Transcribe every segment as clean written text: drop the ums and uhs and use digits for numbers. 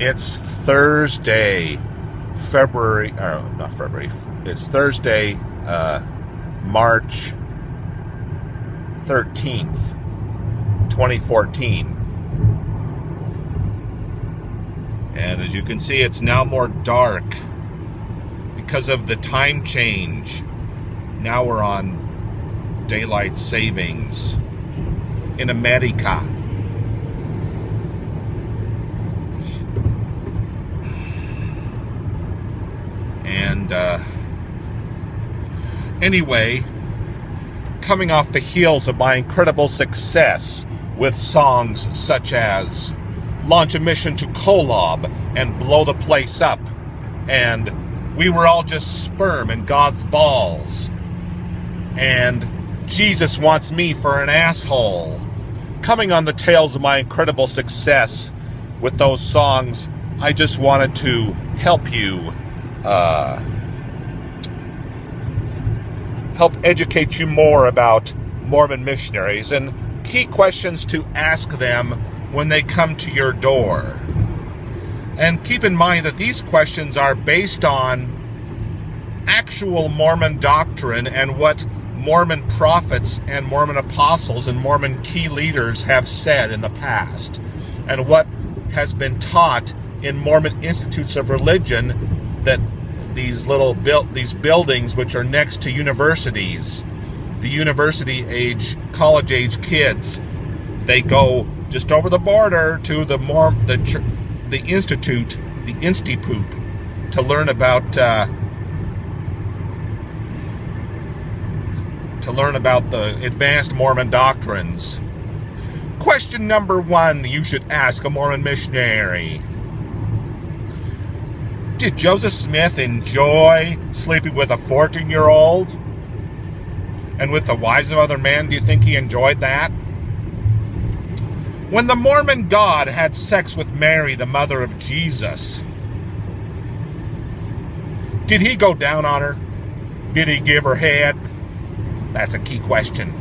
It's Thursday, it's Thursday, March 13th, 2014. And as you can see, it's now more dark because of the time change. Now we're on daylight savings in America. And anyway, coming off the heels of my incredible success with songs such as Launch a Mission to Kolob and Blow the Place Up, and We Were All Just Sperm in God's Balls, and Jesus Wants Me for an Asshole. Coming on the tails of my incredible success with those songs, I just wanted to help you, help educate you more about Mormon missionaries and key questions to ask them when they come to your door. And keep in mind that these questions are based on actual Mormon doctrine and what Mormon prophets and Mormon apostles and Mormon key leaders have said in the past, and what has been taught in Mormon institutes of religion, that these buildings which are next to universities, the university age, college age kids, they go just over the border to the institute, the Insti-Poop, to learn about the advanced Mormon doctrines. Question number 1 you should ask a Mormon missionary: did Joseph Smith enjoy sleeping with a 14-year-old and with the wives of other men? Do you think he enjoyed that? When the Mormon God had sex with Mary, the mother of Jesus, did he go down on her? Did he give her head? That's a key question.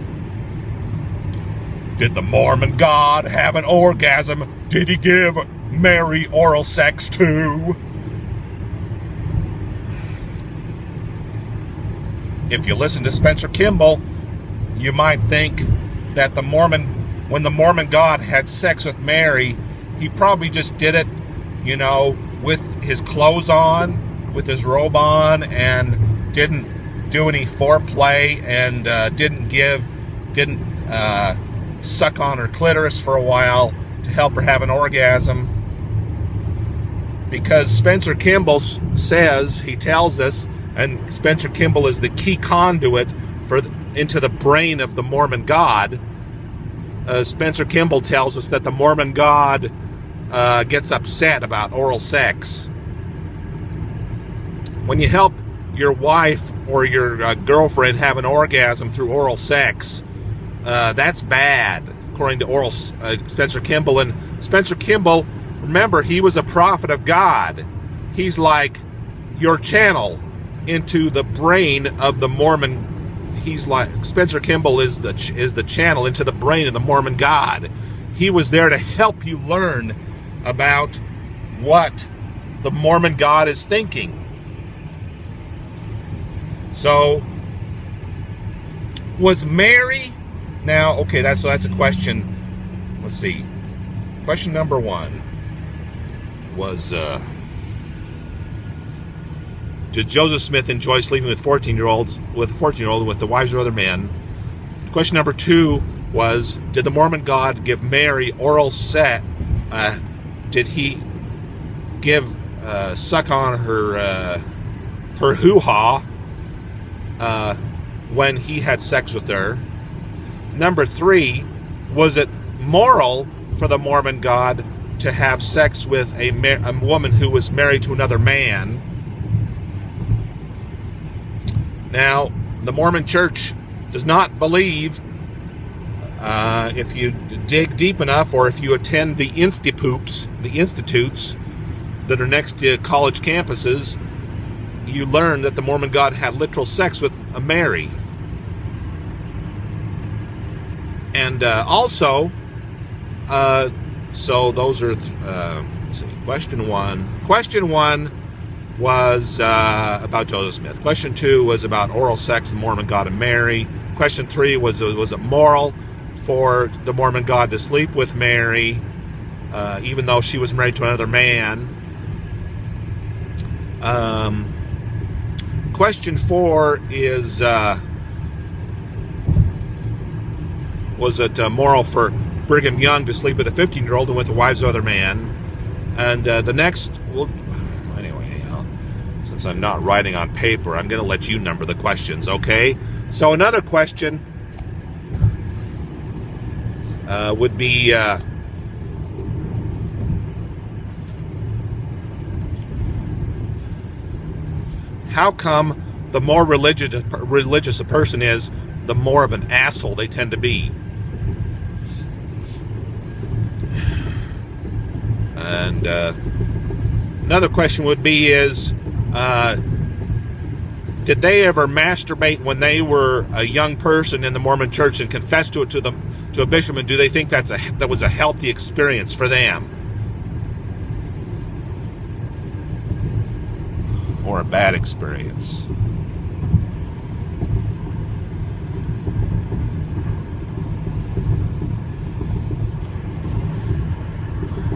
Did the Mormon God have an orgasm? Did he give Mary oral sex too? If you listen to Spencer Kimball, you might think that when the Mormon God had sex with Mary, he probably just did it, with his clothes on, with his robe on, and didn't do any foreplay, and didn't suck on her clitoris for a while to help her have an orgasm. Because Spencer Kimball says, he tells us, and Spencer Kimball is the key conduit into the brain of the Mormon God. Spencer Kimball tells us that the Mormon God gets upset about oral sex. When you help your wife or your girlfriend have an orgasm through oral sex, that's bad, according to Spencer Kimball. And Spencer Kimball, remember, he was a prophet of God. He's like your channel into the brain of the Mormon. Spencer Kimball is the channel into the brain of the Mormon God. He was there to help you learn about what the Mormon God is thinking. So, was Mary... Now, okay, that's a question. Let's see. Question number 1 was, did Joseph Smith enjoy sleeping with 14-year-olds, with the wives of other men? Question number 2 was, did the Mormon God give Mary oral sex? Did he suck on her hoo-ha when he had sex with her? Number 3, was it moral for the Mormon God to have sex with a woman who was married to another man? Now, the Mormon Church does not believe, if you dig deep enough, or if you attend the Insti-Poops, the institutes that are next to college campuses, you learn that the Mormon God had literal sex with Mary. And also, so those are, let's see, question one. Question one was about Joseph Smith. Question two was about oral sex, the Mormon God and Mary. Question three was it moral for the Mormon God to sleep with Mary, even though she was married to another man? Question four is, was it moral for Brigham Young to sleep with a 15-year-old and with the wives of other men? And the next, well, anyway, since I'm not writing on paper, I'm going to let you number the questions, okay? So another question would be, how come the more religious a person is, the more of an asshole they tend to be? And another question would be is, did they ever masturbate when they were a young person in the Mormon church and confess to it to a bishop, and do they think that was a healthy experience for them? Or a bad experience?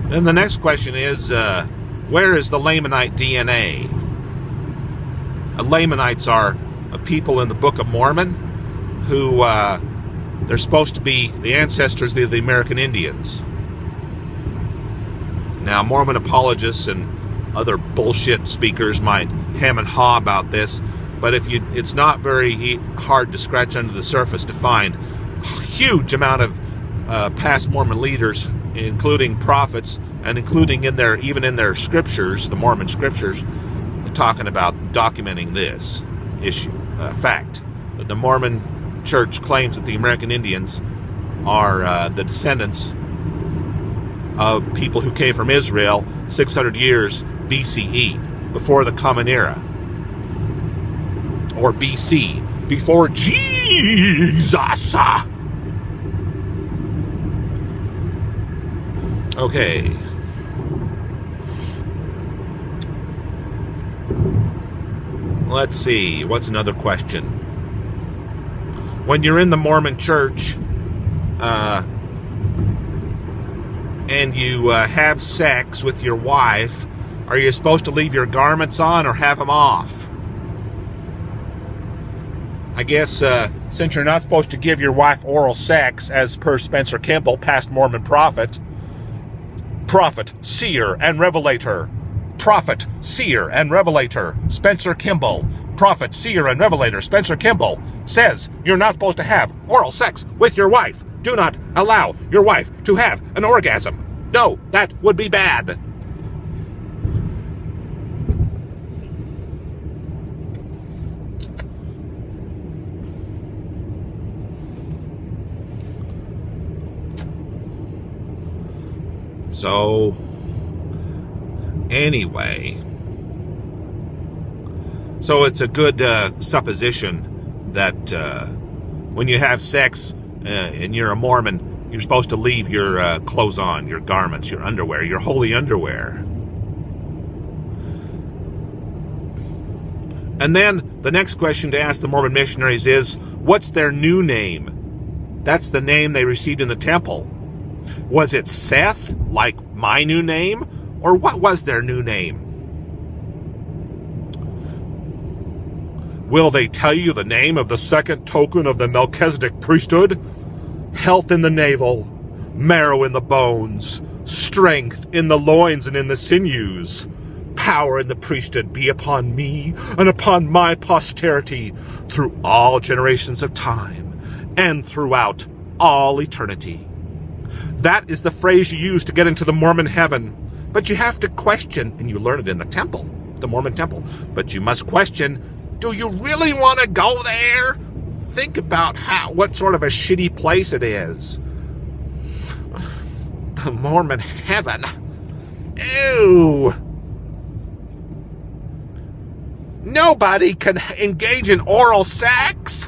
Then the next question is, where is the Lamanite DNA? Lamanites are a people in the Book of Mormon who, they're supposed to be the ancestors of the American Indians. Now, Mormon apologists and other bullshit speakers might hem and haw about this, but it's not very hard to scratch under the surface to find a huge amount of past Mormon leaders, including prophets, and including even in their scriptures, the Mormon scriptures, talking about documenting this issue. Fact that the Mormon church claims that the American Indians are the descendants of people who came from Israel 600 years BCE, before the Common Era, or BC, before Jesus. Okay. Let's see, what's another question? When you're in the Mormon church, and you have sex with your wife, are you supposed to leave your garments on or have them off? I guess since you're not supposed to give your wife oral sex, as per Spencer Kimball, past Mormon prophet, seer, and revelator. Prophet, seer, and revelator, Spencer Kimball. Prophet, seer, and revelator, Spencer Kimball, says you're not supposed to have oral sex with your wife. Do not allow your wife to have an orgasm. No, that would be bad. So, anyway, so it's a good supposition that when you have sex and you're a Mormon, you're supposed to leave your clothes on, your garments, your underwear, your holy underwear. And then the next question to ask the Mormon missionaries is, what's their new name? That's the name they received in the temple. Was it Seth, like my new name? Or what was their new name? Will they tell you the name of the second token of the Melchizedek priesthood? Health in the navel, marrow in the bones, strength in the loins and in the sinews. Power in the priesthood be upon me and upon my posterity through all generations of time and throughout all eternity. That is the phrase you use to get into the Mormon heaven. But you have to question, and you learn it in the temple, the Mormon temple, but you must question, do you really want to go there? Think about what sort of a shitty place it is. The Mormon heaven. Ew. Nobody can engage in oral sex?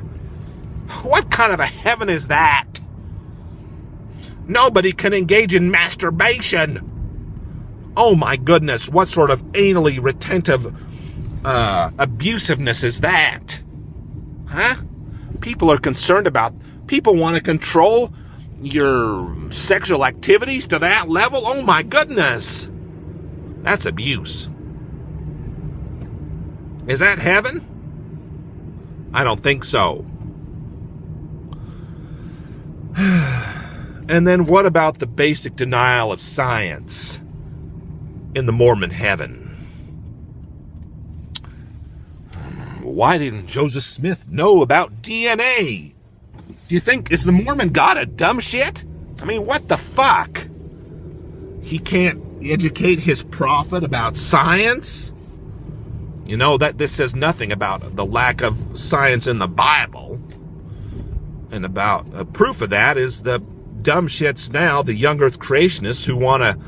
What kind of a heaven is that? Nobody can engage in masturbation. Oh my goodness, what sort of anally retentive abusiveness is that? Huh? People are concerned about, people want to control your sexual activities to that level? Oh my goodness. That's abuse. Is that heaven? I don't think so. And then what about the basic denial of science in the Mormon heaven? Why didn't Joseph Smith know about DNA? Do you think, is the Mormon God a dumb shit? I mean, what the fuck? He can't educate his prophet about science? You know, that this says nothing about the lack of science in the Bible. And about proof of that is the dumb shits now, the young earth creationists who want to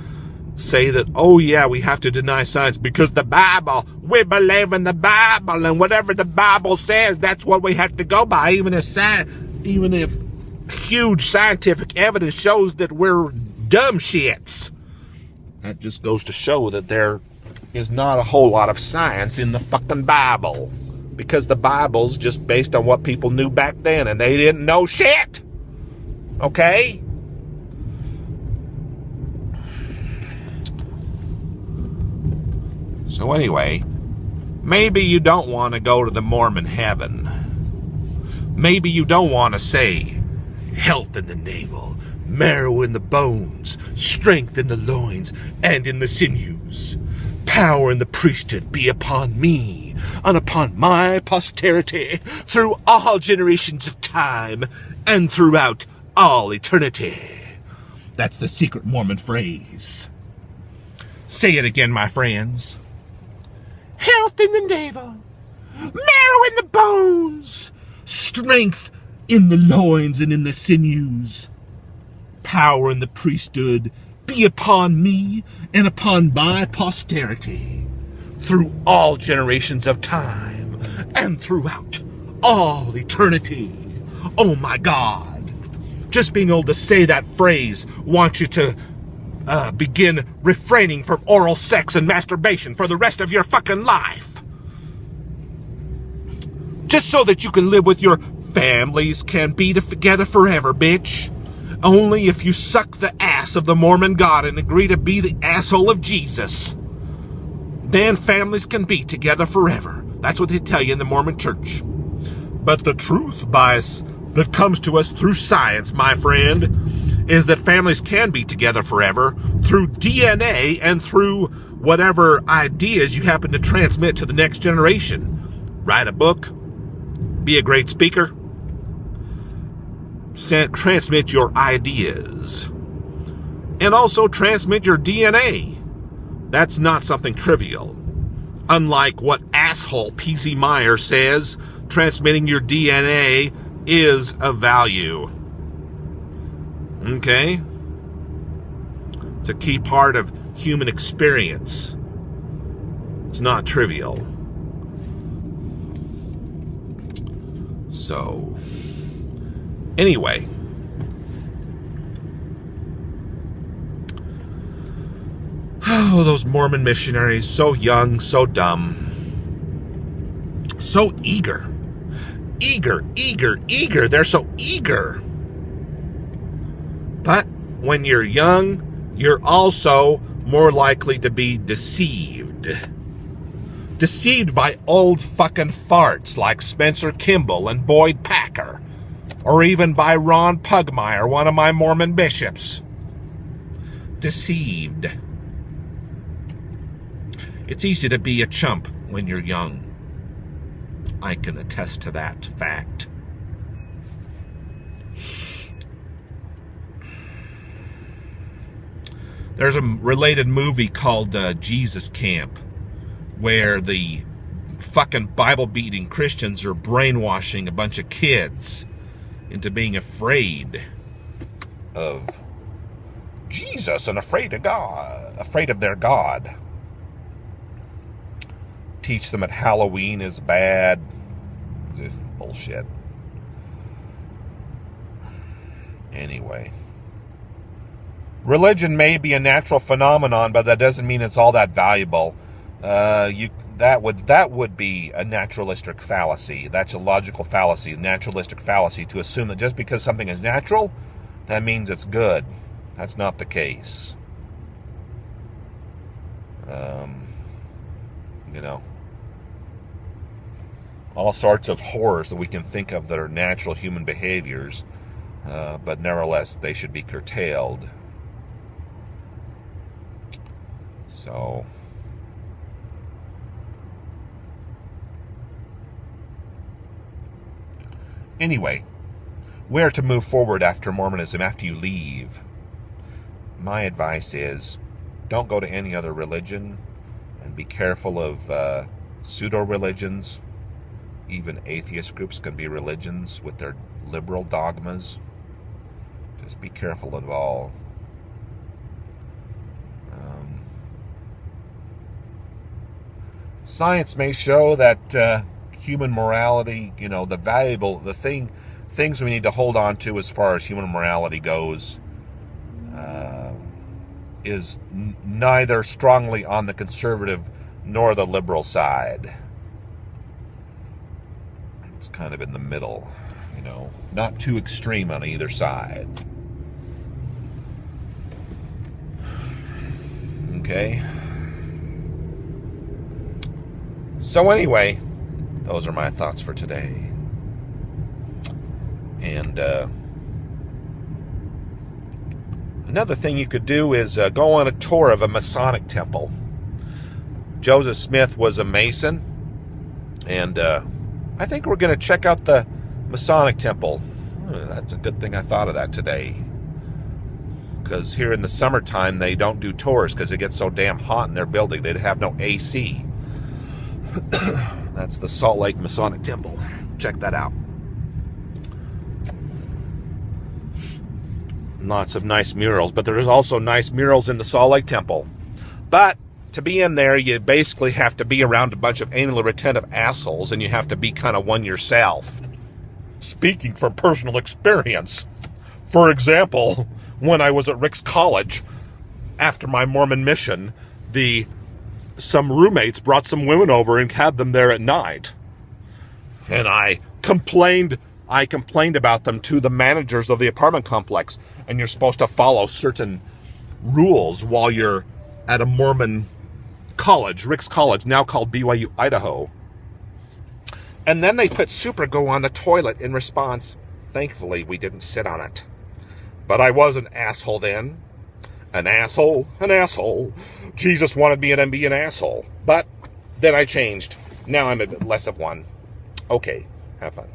say that, oh yeah, we have to deny science because the Bible, we believe in the Bible, and whatever the Bible says, that's what we have to go by, even if huge scientific evidence shows that we're dumb shits. That just goes to show that there is not a whole lot of science in the fucking Bible, because the Bible's just based on what people knew back then, and they didn't know shit. Okay? So anyway, maybe you don't want to go to the Mormon heaven. Maybe you don't want to say, health in the navel, marrow in the bones, strength in the loins and in the sinews. Power in the priesthood be upon me and upon my posterity through all generations of time and throughout all eternity. That's the secret Mormon phrase. Say it again, my friends. Health in the navel, marrow in the bones, strength in the loins and in the sinews. Power in the priesthood be upon me and upon my posterity through all generations of time and throughout all eternity. Oh my God. Just being able to say that phrase wants you to begin refraining from oral sex and masturbation for the rest of your fucking life. Just so that you can live with your families can be together forever, bitch. Only if you suck the ass of the Mormon God and agree to be the asshole of Jesus, then families can be together forever. That's what they tell you in the Mormon church. But the truth, bias, that comes to us through science, my friend, is that families can be together forever through DNA and through whatever ideas you happen to transmit to the next generation. Write a book, be a great speaker, transmit your ideas, and also transmit your DNA. That's not something trivial. Unlike what asshole P.C. Meyer says, transmitting your DNA is of value. Okay? It's a key part of human experience. It's not trivial. So, anyway. Oh, those Mormon missionaries, so young, so dumb. So eager. Eager. They're so eager. But when you're young, you're also more likely to be deceived. Deceived by old fucking farts like Spencer Kimball and Boyd Packer. Or even by Ron Pugmire, one of my Mormon bishops. Deceived. It's easy to be a chump when you're young. I can attest to that fact. There's a related movie called Jesus Camp, where the fucking Bible-beating Christians are brainwashing a bunch of kids into being afraid of Jesus and afraid of God, afraid of their God. Teach them that Halloween is bad. Bullshit. Anyway. Religion may be a natural phenomenon, but that doesn't mean it's all that valuable. That would be a naturalistic fallacy. That's a logical fallacy, a naturalistic fallacy, to assume that just because something is natural, that means it's good. That's not the case. You know, all sorts of horrors that we can think of that are natural human behaviors, but nevertheless, they should be curtailed. So, anyway, where to move forward after Mormonism, after you leave? My advice is, don't go to any other religion, and be careful of pseudo-religions. Even atheist groups can be religions with their liberal dogmas. Just be careful of it all. Science may show that human morality, things we need to hold on to as far as human morality goes, is neither strongly on the conservative nor the liberal side. It's kind of in the middle, not too extreme on either side. Okay. So anyway, those are my thoughts for today. And another thing you could do is go on a tour of a Masonic temple. Joseph Smith was a Mason, and I think we're going to check out the Masonic temple. That's a good thing I thought of that today. Because here in the summertime, they don't do tours because it gets so damn hot in their building. They'd have no AC. That's the Salt Lake Masonic Temple. Check that out. Lots of nice murals, but there's also nice murals in the Salt Lake Temple. But to be in there, you basically have to be around a bunch of anally retentive assholes, and you have to be kind of one yourself. Speaking from personal experience. For example, when I was at Rick's College, after my Mormon mission, some roommates brought some women over and had them there at night. And I complained about them to the managers of the apartment complex. And you're supposed to follow certain rules while you're at a Mormon college, Rick's College, now called BYU Idaho. And then they put Supergo on the toilet in response. Thankfully, we didn't sit on it. But I was an asshole then. An asshole. Jesus wanted me to be an asshole. But then I changed. Now I'm a bit less of one. Okay, have fun.